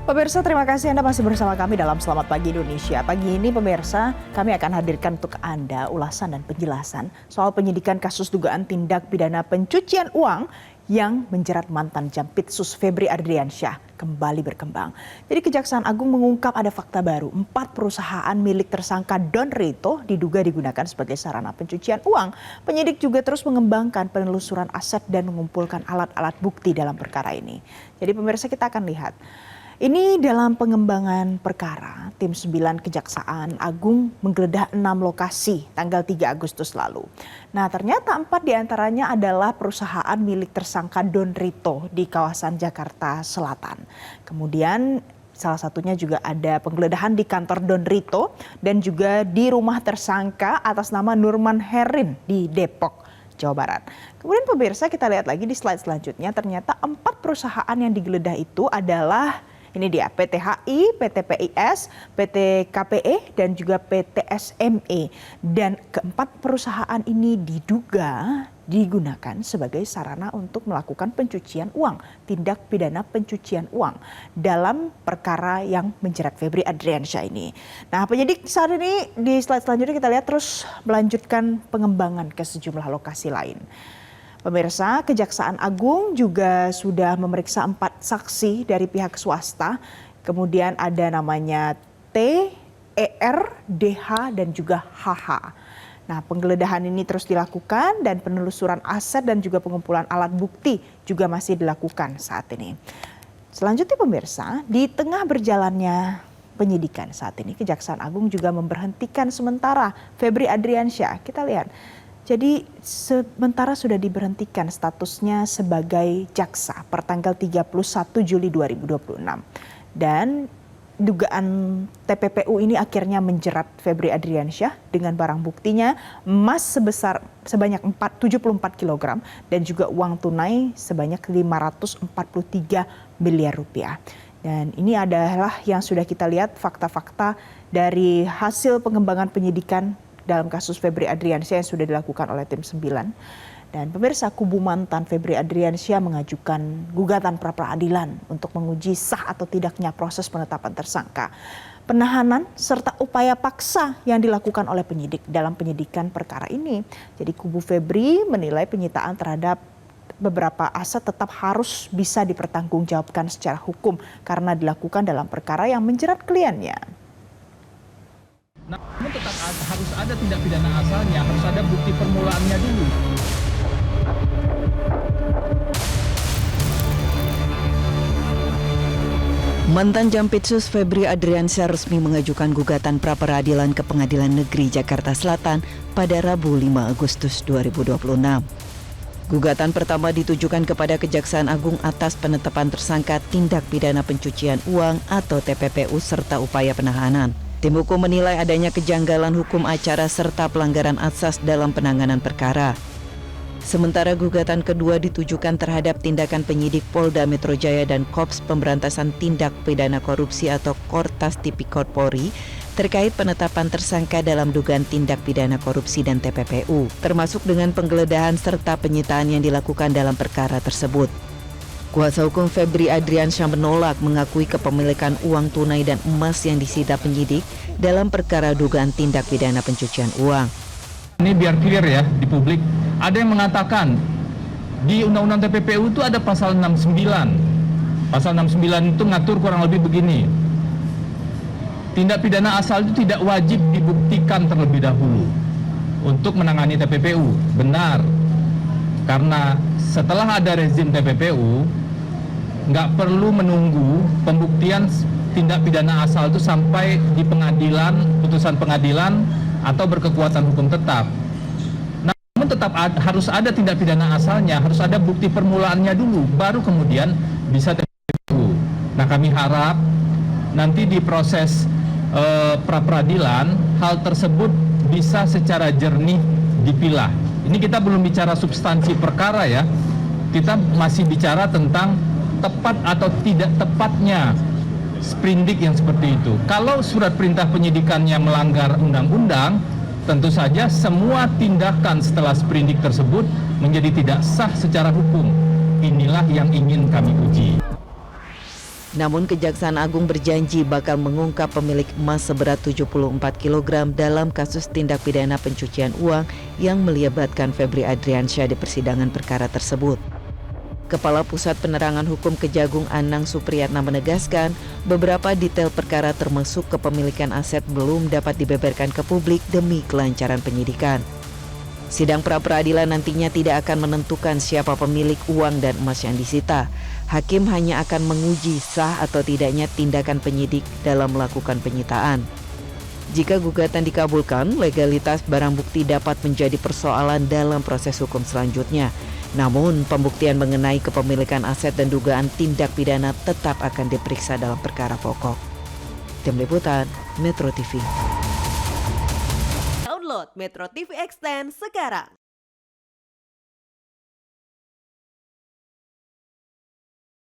Pemirsa, terima kasih Anda masih bersama kami dalam Selamat Pagi Indonesia. Pagi ini pemirsa, kami akan hadirkan untuk Anda ulasan dan penjelasan soal penyidikan kasus dugaan tindak pidana pencucian uang yang menjerat mantan Jampitsus Febri Adriansyah kembali berkembang. Jadi Kejaksaan Agung mengungkap ada fakta baru, 4 perusahaan milik tersangka Don Rito diduga digunakan sebagai sarana pencucian uang. Penyidik juga terus mengembangkan penelusuran aset dan mengumpulkan alat-alat bukti dalam perkara ini. Jadi pemirsa, kita akan lihat. Ini dalam pengembangan perkara, tim 9 Kejaksaan Agung menggeledah 6 lokasi tanggal 3 Agustus lalu. Nah, ternyata 4 diantaranya adalah perusahaan milik tersangka Don Rito di kawasan Jakarta Selatan. Kemudian salah satunya juga ada penggeledahan di kantor Don Rito dan juga di rumah tersangka atas nama Nurman Herin di Depok, Jawa Barat. Kemudian pemirsa, kita lihat lagi di slide selanjutnya, ternyata 4 perusahaan yang digeledah itu adalah ini dia, PT HI, PT PIS, PT KPE, dan juga PT SME. Dan keempat perusahaan ini diduga digunakan sebagai sarana untuk melakukan pencucian uang, tindak pidana pencucian uang dalam perkara yang menjerat Febri Adriansyah ini. Nah, penyidik saat ini di slide selanjutnya kita lihat terus melanjutkan pengembangan ke sejumlah lokasi lain. Pemirsa, Kejaksaan Agung juga sudah memeriksa 4 saksi dari pihak swasta. Kemudian ada namanya T, ER, DH, dan juga HH. Nah, penggeledahan ini terus dilakukan dan penelusuran aset dan juga pengumpulan alat bukti juga masih dilakukan saat ini. Selanjutnya pemirsa, di tengah berjalannya penyidikan saat ini, Kejaksaan Agung juga memberhentikan sementara Febri Adriansyah. Kita lihat. Jadi sementara sudah diberhentikan statusnya sebagai jaksa per tanggal 31 Juli 2026. Dan dugaan TPPU ini akhirnya menjerat Febri Adriansyah dengan barang buktinya emas sebanyak 74 kg dan juga uang tunai sebanyak 543 miliar rupiah. Dan ini adalah yang sudah kita lihat fakta-fakta dari hasil pengembangan penyidikan dalam kasus Febri Adriansyah yang sudah dilakukan oleh tim 9. Dan pemirsa, kubu mantan Febri Adriansyah mengajukan gugatan pra-peradilan untuk menguji sah atau tidaknya proses penetapan tersangka, penahanan serta upaya paksa yang dilakukan oleh penyidik dalam penyidikan perkara ini. Jadi kubu Febri menilai penyitaan terhadap beberapa aset tetap harus bisa dipertanggungjawabkan secara hukum karena dilakukan dalam perkara yang menjerat kliennya. Namun tetap harus ada tindak pidana asalnya, harus ada bukti permulaannya dulu. Mantan Jampitsus Febri Adriansyah resmi mengajukan gugatan pra-peradilan ke Pengadilan Negeri Jakarta Selatan pada Rabu 5 Agustus 2026. Gugatan pertama ditujukan kepada Kejaksaan Agung atas penetapan tersangka tindak pidana pencucian uang atau TPPU serta upaya penahanan. Tim hukum menilai adanya kejanggalan hukum acara serta pelanggaran asas dalam penanganan perkara. Sementara gugatan kedua ditujukan terhadap tindakan penyidik Polda Metro Jaya dan Korps Pemberantasan Tindak Pidana Korupsi atau Kortas Tipikor Polri terkait penetapan tersangka dalam dugaan tindak pidana korupsi dan TPPU, termasuk dengan penggeledahan serta penyitaan yang dilakukan dalam perkara tersebut. Kuasa hukum Febri Adriansyah menolak mengakui kepemilikan uang tunai dan emas yang disita penyidik dalam perkara dugaan tindak pidana pencucian uang. Ini biar clear ya di publik. Ada yang mengatakan di Undang-Undang TPPU itu ada pasal 69. Pasal 69 itu ngatur kurang lebih begini. Tindak pidana asal itu tidak wajib dibuktikan terlebih dahulu untuk menangani TPPU. Benar. Karena setelah ada rezim TPPU, nggak perlu menunggu pembuktian tindak pidana asal itu sampai di pengadilan, putusan pengadilan atau berkekuatan hukum tetap. Namun tetap harus ada tindak pidana asalnya, harus ada bukti permulaannya dulu, baru kemudian bisa TPPU. Nah, kami harap nanti di proses pra-peradilan hal tersebut bisa secara jernih dipilah. Ini kita belum bicara substansi perkara ya, kita masih bicara tentang tepat atau tidak tepatnya sprindik yang seperti itu. Kalau surat perintah penyidikannya melanggar undang-undang, tentu saja semua tindakan setelah sprindik tersebut menjadi tidak sah secara hukum. Inilah yang ingin kami uji. Namun Kejaksaan Agung berjanji bakal mengungkap pemilik emas seberat 74 kg dalam kasus tindak pidana pencucian uang yang melibatkan Febri Adriansyah di persidangan perkara tersebut. Kepala Pusat Penerangan Hukum Kejagung Anang Supriyatna menegaskan beberapa detail perkara termasuk kepemilikan aset belum dapat dibeberkan ke publik demi kelancaran penyidikan. Sidang pra-peradilan nantinya tidak akan menentukan siapa pemilik uang dan emas yang disita. Hakim hanya akan menguji sah atau tidaknya tindakan penyidik dalam melakukan penyitaan. Jika gugatan dikabulkan, legalitas barang bukti dapat menjadi persoalan dalam proses hukum selanjutnya. Namun, pembuktian mengenai kepemilikan aset dan dugaan tindak pidana tetap akan diperiksa dalam perkara pokok. Tim Liputan, Metro TV. Download Metro TV Extend sekarang.